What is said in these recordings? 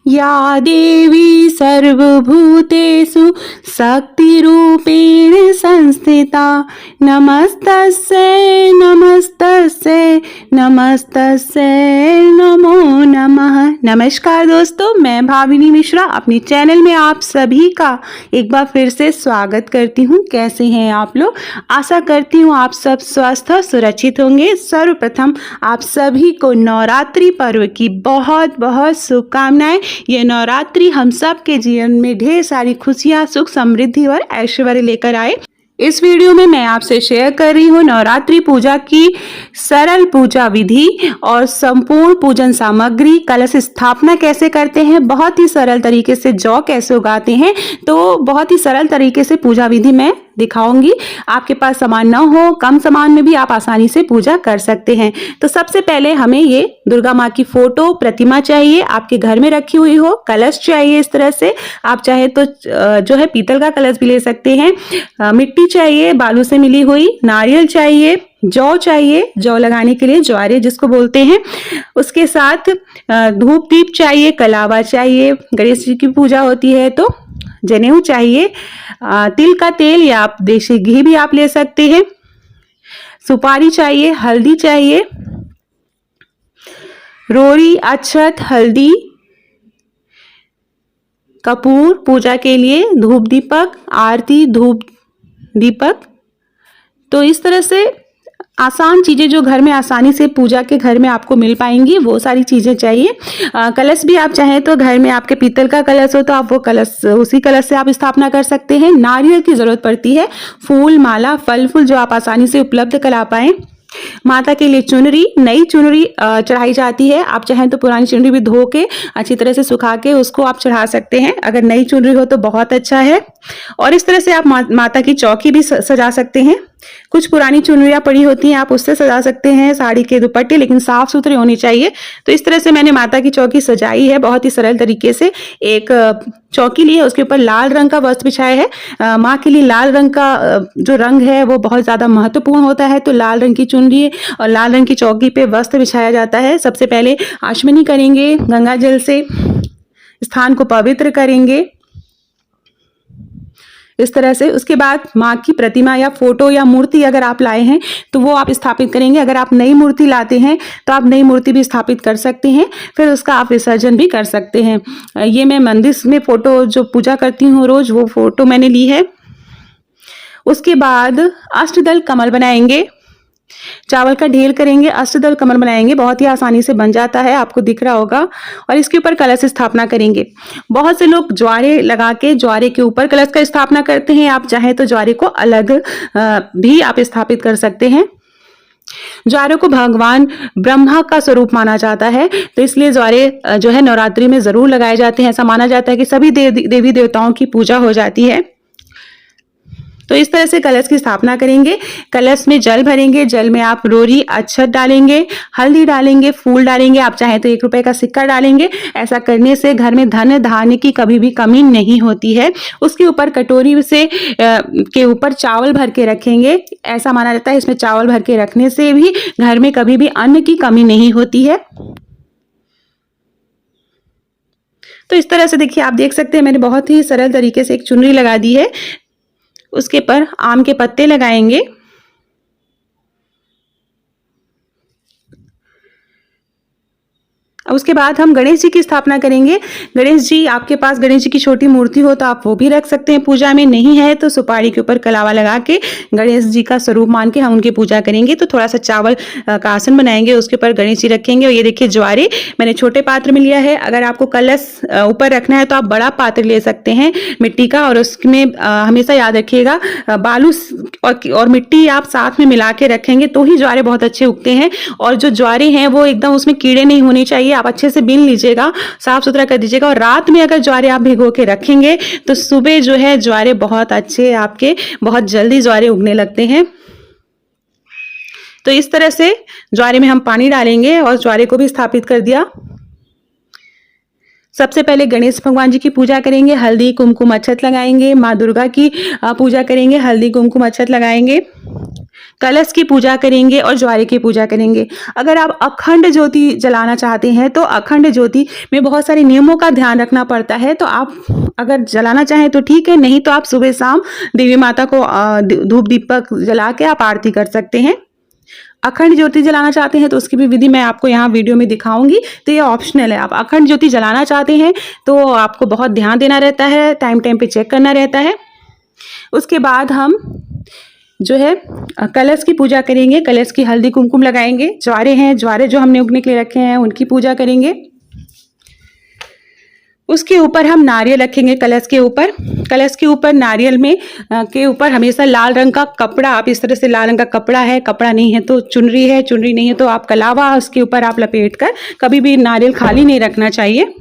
या देवी सर्वभूतेषु शक्तिरूपेण संस्थिता नमस्तस्यै नमस्तस्यै नमस्तस्यै नमो नमः। नमस्कार दोस्तों, मैं भाविनी मिश्रा अपने चैनल में आप सभी का एक बार फिर से स्वागत करती हूँ। कैसे हैं आप लोग? आशा करती हूँ आप सब स्वस्थ और सुरक्षित होंगे। सर्वप्रथम आप सभी को नवरात्रि पर्व की बहुत बहुत शुभकामनाएं। ये नवरात्रि हम सब के जीवन में ढेर सारी खुशियां, सुख, समृद्धि और ऐश्वर्य लेकर आए। इस वीडियो में मैं आपसे शेयर कर रही हूँ नवरात्रि पूजा की सरल पूजा विधि और संपूर्ण पूजन सामग्री। कलश स्थापना कैसे करते हैं, बहुत ही सरल तरीके से जौ कैसे उगाते हैं, तो बहुत ही सरल तरीके से पूजा विधि मैं दिखाऊंगी। आपके पास सामान न हो, कम सामान में भी आप आसानी से पूजा कर सकते हैं। तो सबसे पहले हमें ये दुर्गा माँ की फोटो प्रतिमा चाहिए, आपके घर में रखी हुई हो। कलश चाहिए इस तरह से, आप चाहे तो जो है पीतल का कलश भी ले सकते हैं। मिट्टी चाहिए बालू से मिली हुई, नारियल चाहिए, जौ चाहिए, जौ लगाने के लिए ज्वारे जिसको बोलते हैं। उसके साथ धूप दीप चाहिए, कलावा चाहिए, गणेश जी की पूजा होती है तो जनेऊ चाहिए, तिल का तेल या आप देसी घी भी आप ले सकते हैं, सुपारी चाहिए, हल्दी चाहिए, रोरी, अक्षत, हल्दी, कपूर पूजा के लिए, धूप दीपक, आरती, धूप दीपक। तो इस तरह से आसान चीज़ें जो घर में आसानी से पूजा के घर में आपको मिल पाएंगी वो सारी चीज़ें चाहिए। कलश भी आप चाहें तो घर में आपके पीतल का कलश हो तो आप वो कलश, उसी कलश से आप स्थापना कर सकते हैं। नारियल की ज़रूरत पड़ती है, फूल, माला, फल फूल जो आप आसानी से उपलब्ध करा पाएँ। माता के लिए चुनरी, नई चुनरी चढ़ाई जाती है। आप चाहें तो पुरानी चुनरी भी धो के अच्छी तरह से सुखा के उसको आप चढ़ा सकते हैं, अगर नई चुनरी हो तो बहुत अच्छा है। और इस तरह से आप माता की चौकी भी सजा सकते हैं। कुछ पुरानी चुनरियाँ पड़ी होती हैं, आप उससे सजा सकते हैं, साड़ी के दुपट्टे, लेकिन साफ सुथरे होनी चाहिए। तो इस तरह से मैंने माता की चौकी सजाई है बहुत ही सरल तरीके से। एक चौकी ली है, उसके ऊपर लाल रंग का वस्त्र बिछाया है। माँ के लिए लाल रंग का जो रंग है वो बहुत ज़्यादा महत्वपूर्ण होता है, तो लाल रंग की चुनरी और लाल रंग की चौकी पे वस्त्र बिछाया जाता है। सबसे पहले आचमनी करेंगे, गंगा जल से स्थान को पवित्र करेंगे इस तरह से। उसके बाद माँ की प्रतिमा या फोटो या मूर्ति अगर आप लाए हैं तो वो आप स्थापित करेंगे। अगर आप नई मूर्ति लाते हैं तो आप नई मूर्ति भी स्थापित कर सकते हैं, फिर उसका आप विसर्जन भी कर सकते हैं। ये मैं मंदिर में फोटो जो पूजा करती हूँ रोज, वो फोटो मैंने ली है। उसके बाद अष्टदल कमल बनाएंगे, चावल का ढेर करेंगे, अष्टदल कमल बनाएंगे, बहुत ही आसानी से बन जाता है, आपको दिख रहा होगा। और इसके ऊपर कलश स्थापना करेंगे। बहुत से लोग ज्वारे लगा के ज्वारे के ऊपर कलश का स्थापना करते हैं, आप चाहें तो ज्वारे को अलग भी आप स्थापित कर सकते हैं। ज्वारे को भगवान ब्रह्मा का स्वरूप माना जाता है, तो इसलिए ज्वारे जो है नवरात्रि में जरूर लगाए जाते हैं। ऐसा माना जाता है कि सभी देवी देवताओं की पूजा हो जाती है। तो इस तरह से कलश की स्थापना करेंगे। कलश में जल भरेंगे, जल में आप रोरी, अक्षत डालेंगे, हल्दी डालेंगे, फूल डालेंगे, आप चाहें तो 1 रुपए का सिक्का डालेंगे। ऐसा करने से घर में धन धान्य की कभी भी कमी नहीं होती है। उसके ऊपर कटोरी से के ऊपर चावल भर के रखेंगे। ऐसा माना जाता है इसमें चावल भर के रखने से भी घर में कभी भी अन्न की कमी नहीं होती है। तो इस तरह से देखिए, आप देख सकते हैं मैंने बहुत ही सरल तरीके से एक चुनरी लगा दी है। उसके पर आम के पत्ते लगाएंगे। उसके बाद हम गणेश जी की स्थापना करेंगे। गणेश जी, आपके पास गणेश जी की छोटी मूर्ति हो तो आप वो भी रख सकते हैं पूजा में, नहीं है तो सुपारी के ऊपर कलावा लगा के गणेश जी का स्वरूप मान के हम उनकी पूजा करेंगे। तो थोड़ा सा चावल का आसन बनाएंगे, उसके ऊपर गणेश जी रखेंगे। और ये देखिए ज्वारे मैंने छोटे पात्र में लिया है। अगर आपको कलश ऊपर रखना है तो आप बड़ा पात्र ले सकते हैं मिट्टी का, और उसमें हमेशा याद रखिएगा बालू और मिट्टी आप साथ में मिला के रखेंगे तो ही ज्वारे बहुत अच्छे उगते हैं। और जो ज्वारे हैं वो एकदम उसमें कीड़े नहीं होने चाहिए, आप अच्छे से बीन लीजिएगा, साफ सुथरा कर दीजिएगा। और रात में अगर ज्वारे आप भिगो के रखेंगे तो सुबह जो है ज्वारे बहुत अच्छे, आपके बहुत जल्दी ज्वारे उगने लगते हैं। तो इस तरह से ज्वारे में हम पानी डालेंगे और ज्वारे को भी स्थापित कर दिया। सबसे पहले गणेश भगवान जी की पूजा करेंगे, हल्दी कुमकुम अक्षत लगाएंगे। माँ दुर्गा की पूजा करेंगे, हल्दी कुमकुम अक्षत लगाएंगे। कलश की पूजा करेंगे और ज्वारे की पूजा करेंगे। अगर आप अखंड ज्योति जलाना चाहते हैं तो अखंड ज्योति में बहुत सारे नियमों का ध्यान रखना पड़ता है, तो आप अगर जलाना चाहें तो ठीक है, नहीं तो आप सुबह शाम देवी माता को धूप दीपक जला के आप आरती कर सकते हैं। अखंड ज्योति जलाना चाहते हैं तो उसकी भी विधि मैं आपको यहाँ वीडियो में दिखाऊंगी, तो ये ऑप्शनल है। आप अखंड ज्योति जलाना चाहते हैं तो आपको बहुत ध्यान देना रहता है, टाइम टाइम पे चेक करना रहता है। उसके बाद हम जो है कलश की पूजा करेंगे, कलश की हल्दी कुमकुम लगाएंगे। ज्वारे हैं, ज्वारे जो हमने उगने के लिए रखे हैं उनकी पूजा करेंगे। उसके ऊपर हम नारियल रखेंगे कलश के ऊपर। कलश के ऊपर नारियल में के ऊपर हमेशा लाल रंग का कपड़ा, आप इस तरह से लाल रंग का कपड़ा है, कपड़ा नहीं है तो चुनरी है, चुनरी नहीं है तो आप कलावा उसके ऊपर आप लपेट कर, कभी भी नारियल खाली नहीं रखना चाहिए।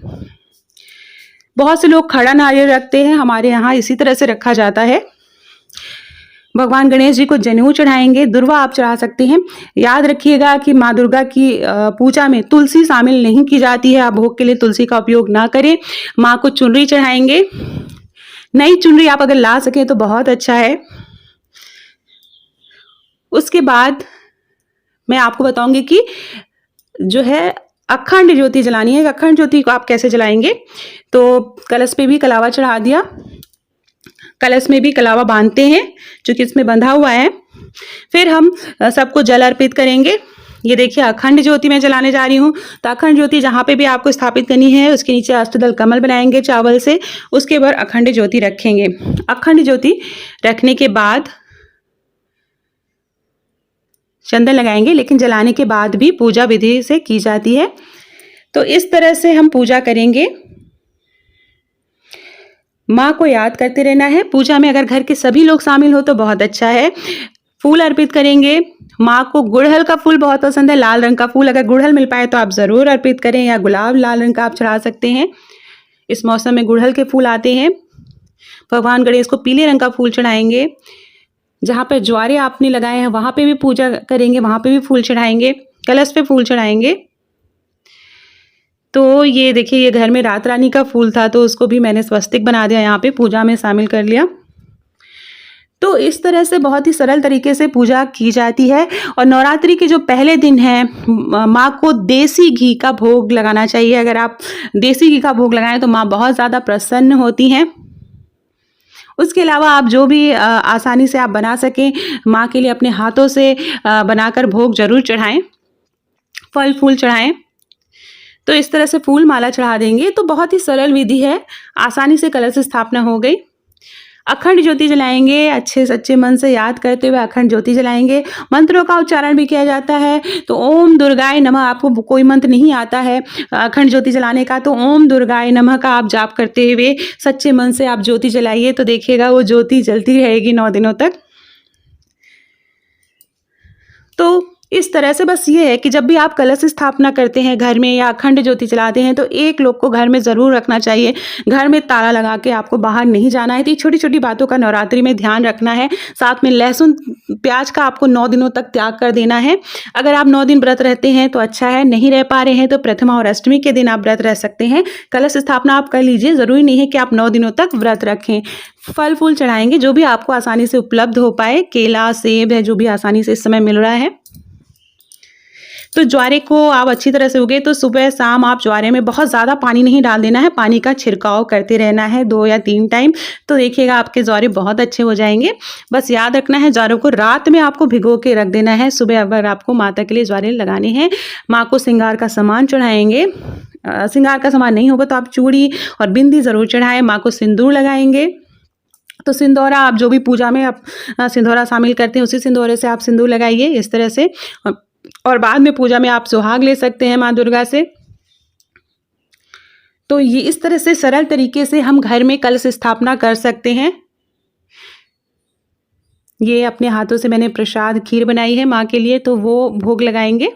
बहुत से लोग खड़ा नारियल रखते हैं, हमारे यहाँ इसी तरह से रखा जाता है। भगवान गणेश जी को जनेऊ चढ़ाएंगे, दुर्वा आप चढ़ा सकते हैं। याद रखिएगा कि माँ दुर्गा की पूजा में तुलसी शामिल नहीं की जाती है, आप भोग के लिए तुलसी का उपयोग ना करें। माँ को चुनरी चढ़ाएंगे, नई चुनरी आप अगर ला सकें तो बहुत अच्छा है। उसके बाद मैं आपको बताऊंगी कि जो है अखंड ज्योति जलानी है। अखंड ज्योति को आप कैसे जलाएंगे, तो कलश पे भी कलावा चढ़ा दिया, कलश में भी कलावा बांधते हैं जो कि इसमें बंधा हुआ है। फिर हम सबको जल अर्पित करेंगे। ये देखिए अखंड ज्योति मैं जलाने जा रही हूँ, तो अखंड ज्योति जहाँ पे भी आपको स्थापित करनी है उसके नीचे अष्टदल कमल बनाएंगे चावल से, उसके ऊपर अखंड ज्योति रखेंगे। अखंड ज्योति रखने के बाद चंदन लगाएंगे, लेकिन जलाने के बाद भी पूजा विधि से की जाती है। तो इस तरह से हम पूजा करेंगे। माँ को याद करते रहना है। पूजा में अगर घर के सभी लोग शामिल हो तो बहुत अच्छा है। फूल अर्पित करेंगे। माँ को गुड़हल का फूल बहुत पसंद है, लाल रंग का फूल, अगर गुड़हल मिल पाए तो आप ज़रूर अर्पित करें, या गुलाब लाल रंग का आप चढ़ा सकते हैं। इस मौसम में गुड़हल के फूल आते हैं। भगवान गणेश को पीले रंग का फूल चढ़ाएंगे। जहाँ पर ज्वारे आपने लगाए हैं वहाँ पे भी पूजा करेंगे, वहाँ पे भी फूल चढ़ाएंगे, कलश पे फूल चढ़ाएंगे। तो ये देखिए ये घर में रात रानी का फूल था तो उसको भी मैंने स्वस्तिक बना दिया, यहाँ पे पूजा में शामिल कर लिया। तो इस तरह से बहुत ही सरल तरीके से पूजा की जाती है। और नवरात्रि के जो पहले दिन है माँ को देसी घी का भोग लगाना चाहिए। अगर आप देसी घी का भोग लगाएं तो माँ बहुत ज़्यादा प्रसन्न होती हैं। उसके अलावा आप जो भी आसानी से आप बना सकें माँ के लिए अपने हाथों से बनाकर भोग जरूर चढ़ाएं, फल फूल चढ़ाएं। तो इस तरह से फूल माला चढ़ा देंगे। तो बहुत ही सरल विधि है, आसानी से कलश स्थापना हो गई। अखंड ज्योति जलाएंगे, अच्छे सच्चे मन से याद करते हुए अखंड ज्योति जलाएंगे। मंत्रों का उच्चारण भी किया जाता है। तो ओम दुर्गाय नमः, आपको कोई मंत्र नहीं आता है अखंड ज्योति जलाने का तो ओम दुर्गाय नमः का आप जाप करते हुए सच्चे मन से आप ज्योति जलाइए, तो देखिएगा वो ज्योति जलती रहेगी 9 दिनों तक। तो इस तरह से बस ये है कि जब भी आप कलश स्थापना करते हैं घर में या अखंड ज्योति जलाते हैं तो एक लोग को घर में ज़रूर रखना चाहिए। घर में ताला लगा के आपको बाहर नहीं जाना है। तो ये छोटी छोटी बातों का नवरात्रि में ध्यान रखना है। साथ में लहसुन प्याज का आपको 9 दिनों तक त्याग कर देना है। अगर आप 9 दिन व्रत रहते हैं तो अच्छा है, नहीं रह पा रहे हैं तो प्रथमा और अष्टमी के दिन आप व्रत रह सकते हैं। कलश स्थापना आप कर लीजिए, ज़रूरी नहीं है कि आप 9 दिनों तक व्रत रखें। फल फूल चढ़ाएंगे जो भी आपको आसानी से उपलब्ध हो पाए, केला सेब है जो भी आसानी से इस समय मिल रहा है। तो ज्वारे को आप अच्छी तरह से उगे तो सुबह शाम आप ज्वारे में बहुत ज़्यादा पानी नहीं डाल देना है, पानी का छिड़काव करते रहना है 2 या 3 टाइम। तो देखिएगा आपके ज्वारे बहुत अच्छे हो जाएंगे। बस याद रखना है ज्वारों को रात में आपको भिगो के रख देना है। सुबह अगर आपको माता के लिए ज्वारे लगाने हैं, माँ को श्रृंगार का सामान चढ़ाएंगे। श्रृंगार का सामान नहीं होगा तो आप चूड़ी और बिंदी ज़रूर चढ़ाएं। माँ को सिंदूर लगाएंगे। तो सिंदूरा आप जो भी पूजा में आप सिंदूरा शामिल करते हैं उसी सिंदूरे से आप सिंदूर लगाइए इस तरह से। और बाद में पूजा में आप सुहाग ले सकते हैं माँ दुर्गा से। तो ये इस तरह से सरल तरीके से हम घर में कलश स्थापना कर सकते हैं। ये अपने हाथों से मैंने प्रसाद खीर बनाई है माँ के लिए, तो वो भोग लगाएंगे।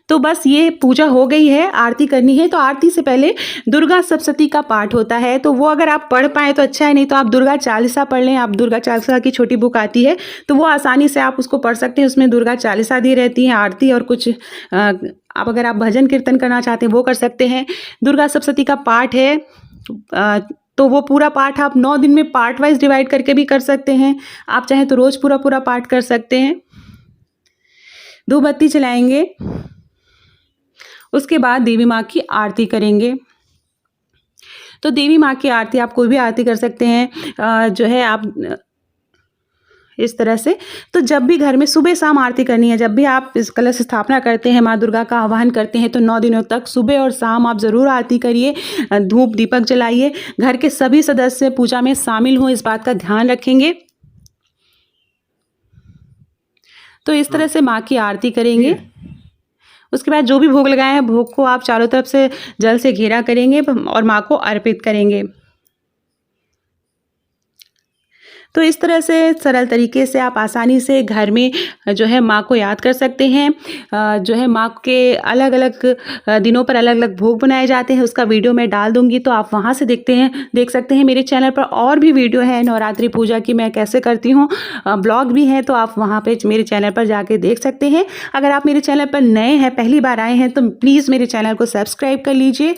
तो बस ये पूजा हो गई है, आरती करनी है। तो आरती से पहले दुर्गा सप्तशती का पाठ होता है, तो वो अगर आप पढ़ पाएँ तो अच्छा है, नहीं तो आप दुर्गा चालीसा पढ़ लें। आप दुर्गा चालीसा की छोटी बुक आती है तो वो आसानी से आप उसको पढ़ सकते हैं। उसमें दुर्गा चालीसा दी रहती है, आरती और कुछ आप अगर आप भजन कीर्तन करना चाहते हैं वो कर सकते हैं। दुर्गा सप्तशती का पाठ है तो वो पूरा पाठ आप 9 दिन में पार्ट वाइज डिवाइड करके भी कर सकते हैं। आप चाहें तो रोज़ पूरा पूरा पाठ कर सकते हैं। धूप बत्ती जलाएंगे, उसके बाद देवी माँ की आरती करेंगे। तो देवी माँ की आरती आप कोई भी आरती कर सकते हैं, जो है आप इस तरह से। तो जब भी घर में सुबह शाम आरती करनी है, जब भी आप इस कलश स्थापना करते हैं, माँ दुर्गा का आह्वान करते हैं, तो 9 दिनों तक सुबह और शाम आप ज़रूर आरती करिए, धूप दीपक जलाइए। घर के सभी सदस्य पूजा में शामिल हों, इस बात का ध्यान रखेंगे। तो इस तरह से माँ की आरती करेंगे। उसके बाद जो भी भोग लगाए हैं, भोग को आप चारों तरफ से जल से घेरा करेंगे और माँ को अर्पित करेंगे। तो इस तरह से सरल तरीके से आप आसानी से घर में जो है माँ को याद कर सकते हैं। जो है माँ के अलग अलग दिनों पर अलग अलग भोग बनाए जाते हैं, उसका वीडियो मैं डाल दूंगी, तो आप वहाँ से देख सकते हैं। मेरे चैनल पर और भी वीडियो है नवरात्रि पूजा की, मैं कैसे करती हूँ, ब्लॉग भी है, तो आप वहाँ पे मेरे चैनल पर जाके देख सकते हैं। अगर आप मेरे चैनल पर नए हैं, पहली बार आए हैं, तो प्लीज़ मेरे चैनल को सब्सक्राइब कर लीजिए